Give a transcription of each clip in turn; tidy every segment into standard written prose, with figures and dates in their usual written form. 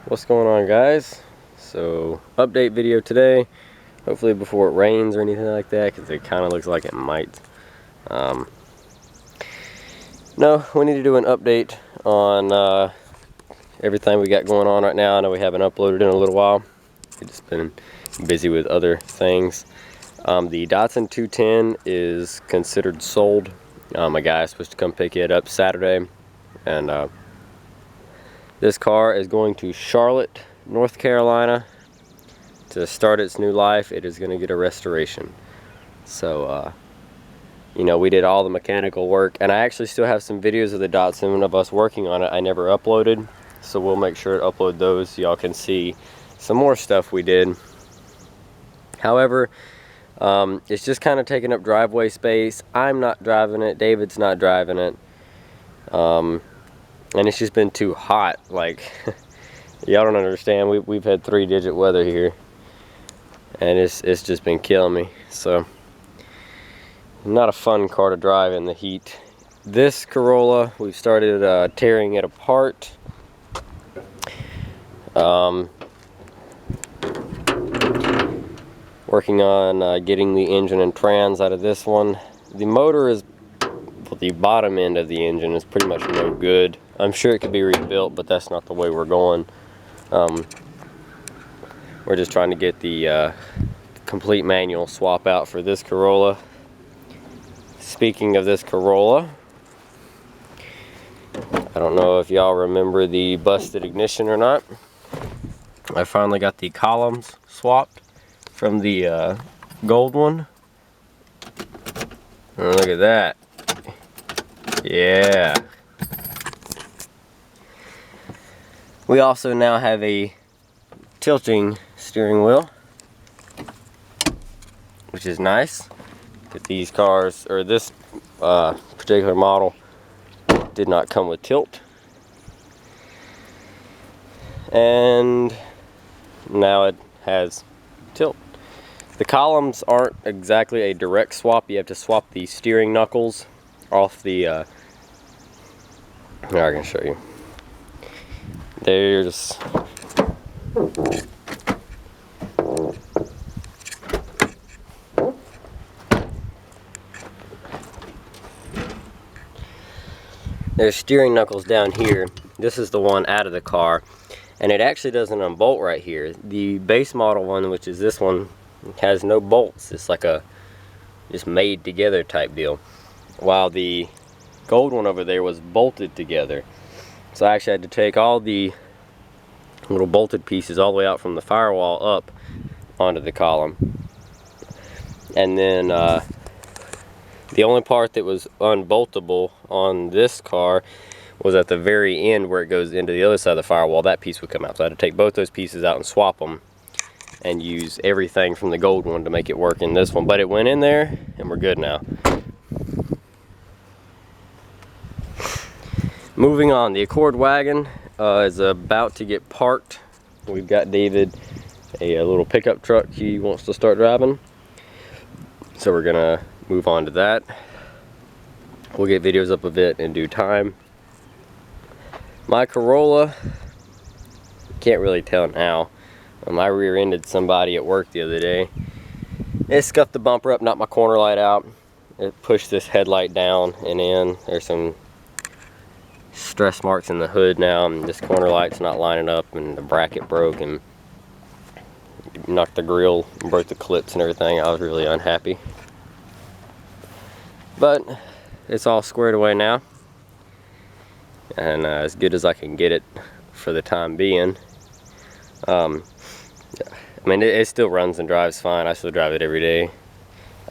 What's going on, guys? So update video today, hopefully before it rains or anything like that, because it kind of looks like it might. No, we need to do an update on everything we got going on right now. I know we haven't uploaded in a little while. We've just been busy with other things. The Datsun 210 is considered sold. My guy is supposed to come pick it up Saturday, and this car is going to Charlotte, North Carolina to start its new life. It is going to get a restoration. So, you know, we did all the mechanical work, and I actually still have some videos of the Datsun of us working on it I never uploaded. So we'll make sure to upload those so y'all can see some more stuff we did. However, it's just kind of taking up driveway space. I'm not driving it. David's not driving it. And it's just been too hot. Like, y'all don't understand. We've had 3-digit weather here, and it's just been killing me. So, not a fun car to drive in the heat. This Corolla, we've started tearing it apart. Working on getting the engine and trans out of this one. The motor is, the bottom end of the engine is pretty much no good. I'm sure it could be rebuilt, but that's not the way we're going. We're just trying to get the complete manual swap out for this Corolla. Speaking of this Corolla, I don't know if y'all remember the busted ignition or not. I finally got the columns swapped from the gold one. Oh, look at that. Yeah. We also now have a tilting steering wheel, which is nice. But these cars, or this particular model, did not come with tilt. And now it has tilt. The columns aren't exactly a direct swap. You have to swap the steering knuckles off the I can show you. There's steering knuckles down here. This is the one out of the car, and it actually doesn't unbolt right here. The base model one, which is this one, has no bolts. It's like a just made together type deal, while the gold one over there was bolted together. So I actually had to take all the little bolted pieces all the way out from the firewall up onto the column, and then the only part that was unboltable on this car was at the very end where it goes into the other side of the firewall. That piece would come out, so I had to take both those pieces out and swap them and use everything from the gold one to make it work in this one. But it went in there and we're good now. Moving on, the Accord wagon is about to get parked. We've got David a little pickup truck he wants to start driving, so we're gonna move on to that. We'll get videos up of it in due time. My Corolla, can't really tell now. I rear-ended somebody at work the other day. It scuffed the bumper up, knocked my corner light out. It pushed this headlight down and in. There's some stress marks in the hood now, and this corner light's not lining up, and the bracket broke and knocked the grill, broke the clips and everything. I was really unhappy. But it's all squared away now, and as good as I can get it for the time being. I mean, it still runs and drives fine. I still drive it every day.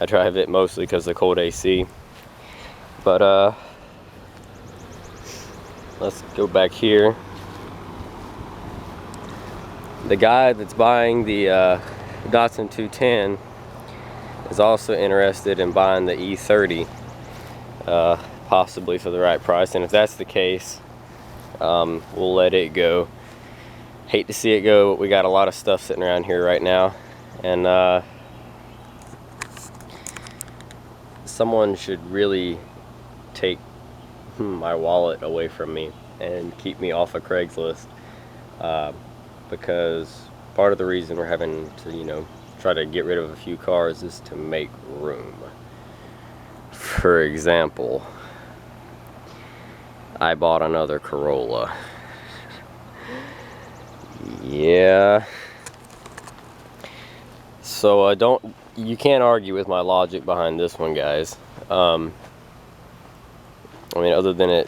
I drive it mostly because of the cold AC. But let's go back here. The guy that's buying the Datsun 210 is also interested in buying the E30, possibly for the right price. And if that's the case, we'll let it go. Hate to see it go, but we got a lot of stuff sitting around here right now, and someone should really take my wallet away from me and keep me off of Craigslist. because part of the reason we're having to, you know, try to get rid of a few cars is to make room. For example, I bought another Corolla. Yeah. So you can't argue with my logic behind this one, guys. I mean, other than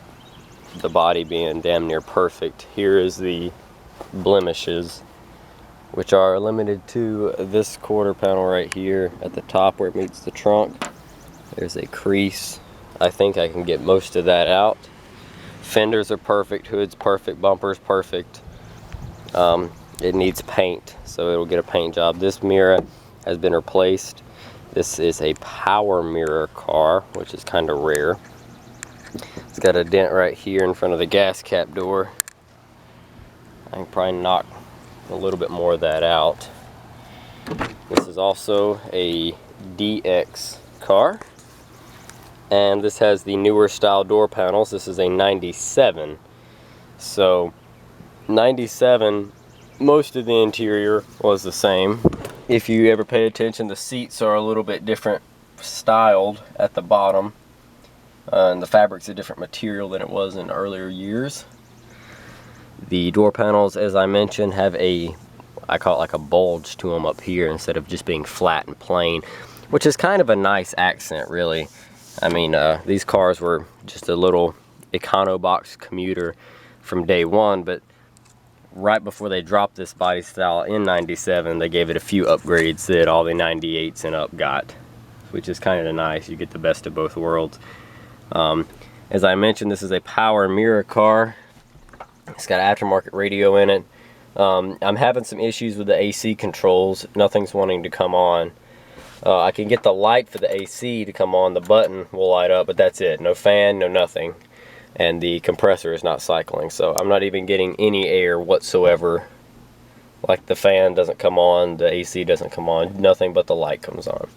the body being damn near perfect, here is the blemishes, which are limited to this quarter panel right here at the top where it meets the trunk. There's a crease. I think I can get most of that out. Fenders are perfect, hood's perfect, bumper's perfect. It needs paint, so it'll get a paint job. This mirror has been replaced. This is a power mirror car, which is kind of rare. It's got a dent right here in front of the gas cap door. I can probably knock a little bit more of that out. This is also a DX car, and this has the newer style door panels. This is a 97. So 97, most of the interior was the same. If you ever pay attention, the seats are a little bit different styled at the bottom, and the fabric's a different material than it was in earlier years. The door panels, as I mentioned, have I call it like a bulge to them up here instead of just being flat and plain, which is kind of a nice accent, really. I mean, these cars were just a little econo-box commuter from day one, but right before they dropped this body style in 97, they gave it a few upgrades that all the 98s and up got, which is kind of nice. You get the best of both worlds. As I mentioned, this is a power mirror car. It's got aftermarket radio in it. I'm having some issues with the AC controls. Nothing's wanting to come on. I can get the light for the AC to come on. The button will light up, but that's it. No fan, no nothing. And the compressor is not cycling, so I'm not even getting any air whatsoever. Like the fan doesn't come on, the AC doesn't come on, nothing but the light comes on.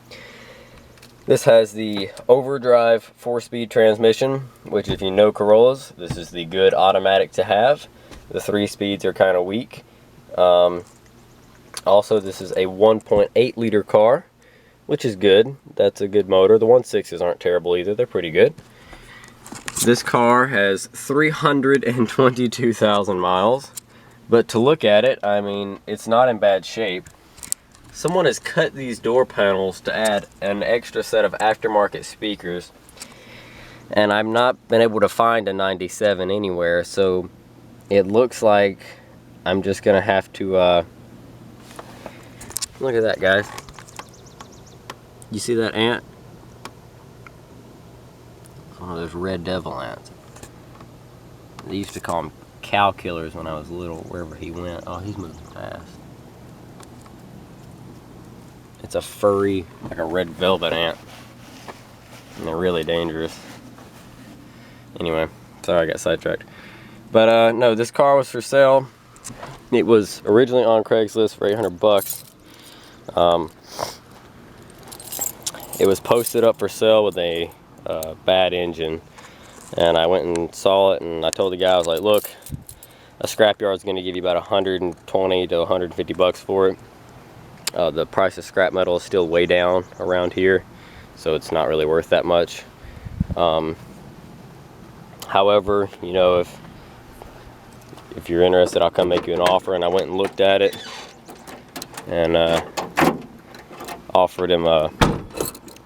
This has the overdrive 4-speed transmission, which if you know Corollas, this is the good automatic to have. The 3 speeds are kind of weak. Also, this is a 1.8 liter car, which is good. That's a good motor. The 1.6s aren't terrible either, they're pretty good. This car has 322,000 miles, but to look at it, I mean, it's not in bad shape. Someone has cut these door panels to add an extra set of aftermarket speakers, and I've not been able to find a 97 anywhere, so it looks like I'm just gonna have to look at that, guys. You see that ant? One of those red devil ants. They used to call them cow killers when I was little, wherever he went. Oh, he's moving fast. It's a furry, like a red velvet ant. And they're really dangerous. Anyway, sorry I got sidetracked. But no, this car was for sale. It was originally on Craigslist for 800 bucks. It was posted up for sale with a bad engine, and I went and saw it, and I told the guy, I was like, look, a scrapyard is going to give you about 120 to 150 bucks for it. The price of scrap metal is still way down around here, so it's not really worth that much. However, you know, if you're interested, I'll come make you an offer. And I went and looked at it and offered him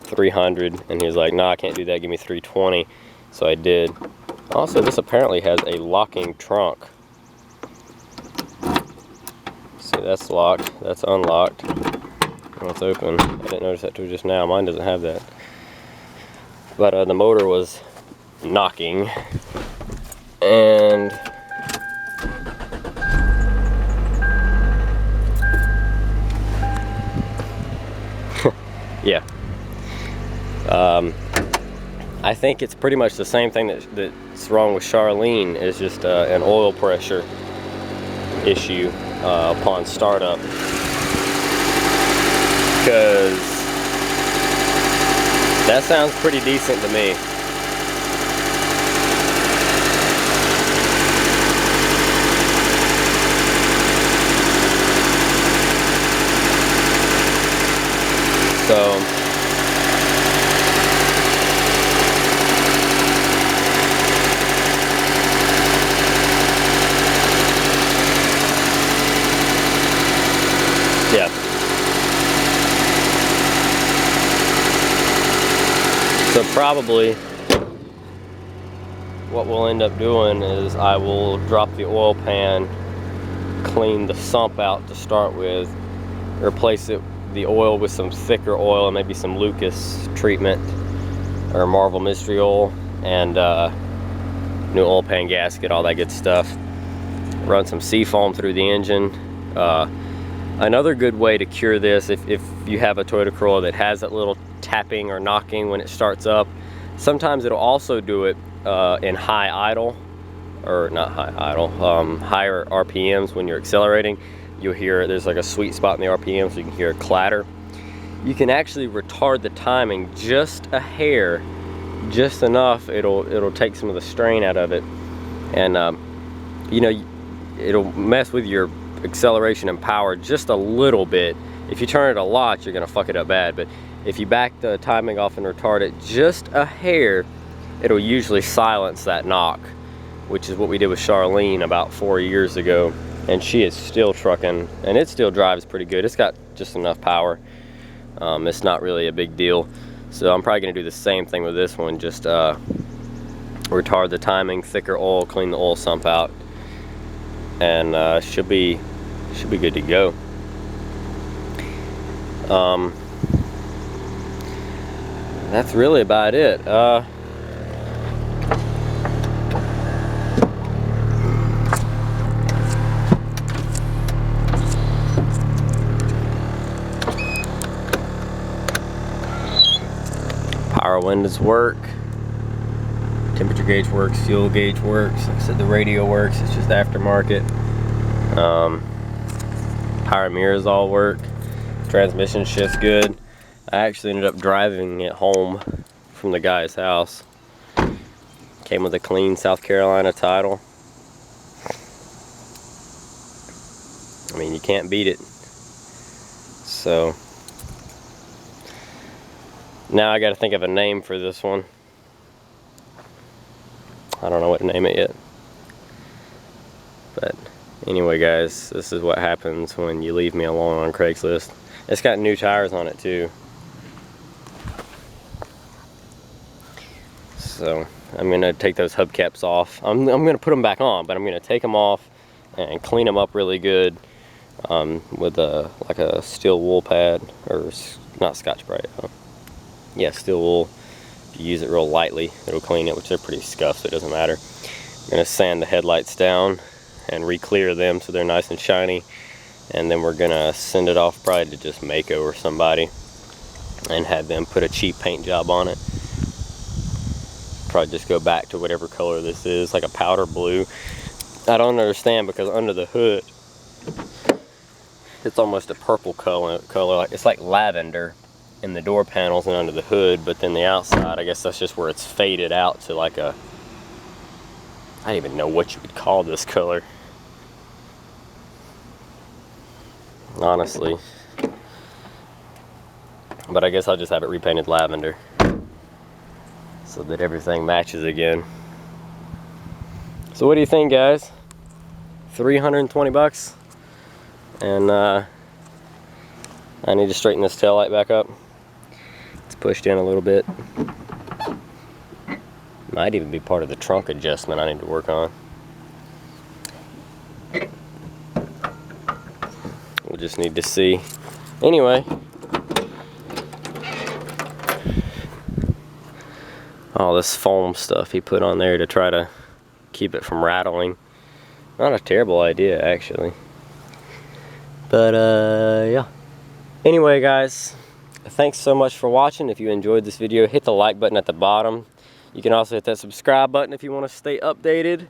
300, and he was like, nah, I can't do that, give me 320. So I did. Also, this apparently has a locking trunk. See, that's locked, that's unlocked. Oh, it's open. I didn't notice that till just now. Mine doesn't have that. But the motor was knocking, and yeah. I think it's pretty much the same thing that's wrong with Charlene. Is just an oil pressure issue upon startup, because that sounds pretty decent to me. So probably what we'll end up doing is I will drop the oil pan, clean the sump out to start with, replace the oil with some thicker oil and maybe some Lucas treatment or Marvel Mystery oil, and new oil pan gasket, all that good stuff. Run some seafoam through the engine. Another good way to cure this, if you have a Toyota Corolla that has that little tapping or knocking when it starts up, sometimes it'll also do it in high idle, or not high idle, higher RPMs. When you're accelerating, you'll hear there's like a sweet spot in the RPM, so you can hear a clatter. You can actually retard the timing just a hair, just enough. It'll take some of the strain out of it, and you know, it'll mess with your acceleration and power just a little bit. If you turn it a lot, you're gonna fuck it up bad, but if you back the timing off and retard it just a hair, it'll usually silence that knock, which is what we did with Charlene about 4 years ago, and she is still trucking, and it still drives pretty good. It's got just enough power. It's not really a big deal, so I'm probably gonna do the same thing with this one. Just retard the timing, thicker oil, clean the oil sump out, and should be good to go. That's really about it. Power windows work, temperature gauge works, fuel gauge works. Like I said, the radio works. It's just aftermarket. Power mirrors all work. Transmission shift's good. I actually ended up driving it home from the guy's house. Came with a clean South Carolina title. I mean, you can't beat it. So now I got to think of a name for this one. I don't know what to name it yet. But anyway, guys, this is what happens when you leave me alone on Craigslist. It's got new tires on it too. So I'm gonna take those hubcaps off. I'm gonna put them back on, but I'm gonna take them off and clean them up really good with like a steel wool pad, or not Scotch-Brite. Yeah, steel wool. If you use it real lightly, it'll clean it, which they're pretty scuffed, so it doesn't matter. I'm gonna sand the headlights down and re-clear them so they're nice and shiny, and then we're gonna send it off probably to just Mako or somebody and have them put a cheap paint job on it. Probably just go back to whatever color this is, like a powder blue. I don't understand, because under the hood it's almost a purple color. Like it's like lavender in the door panels and under the hood, but then the outside, I guess that's just where it's faded out to like a, I don't even know what you would call this color, honestly. But I guess I'll just have it repainted lavender so that everything matches again. So what do you think, guys? 320 bucks, and I need to straighten this taillight back up. It's pushed in a little bit. Might even be part of the trunk adjustment I need to work on. We'll just need to see. Anyway, all this foam stuff he put on there to try to keep it from rattling. Not a terrible idea, actually. But yeah. Anyway, guys, thanks so much for watching. If you enjoyed this video, hit the like button at the bottom. You can also hit that subscribe button if you want to stay updated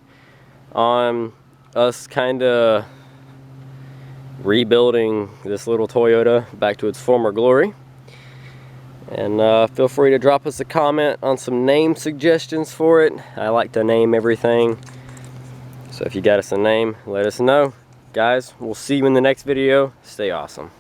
on us kind of rebuilding this little Toyota back to its former glory. And feel free to drop us a comment on some name suggestions for it. I like to name everything. So if you got us a name, let us know. Guys, we'll see you in the next video. Stay awesome.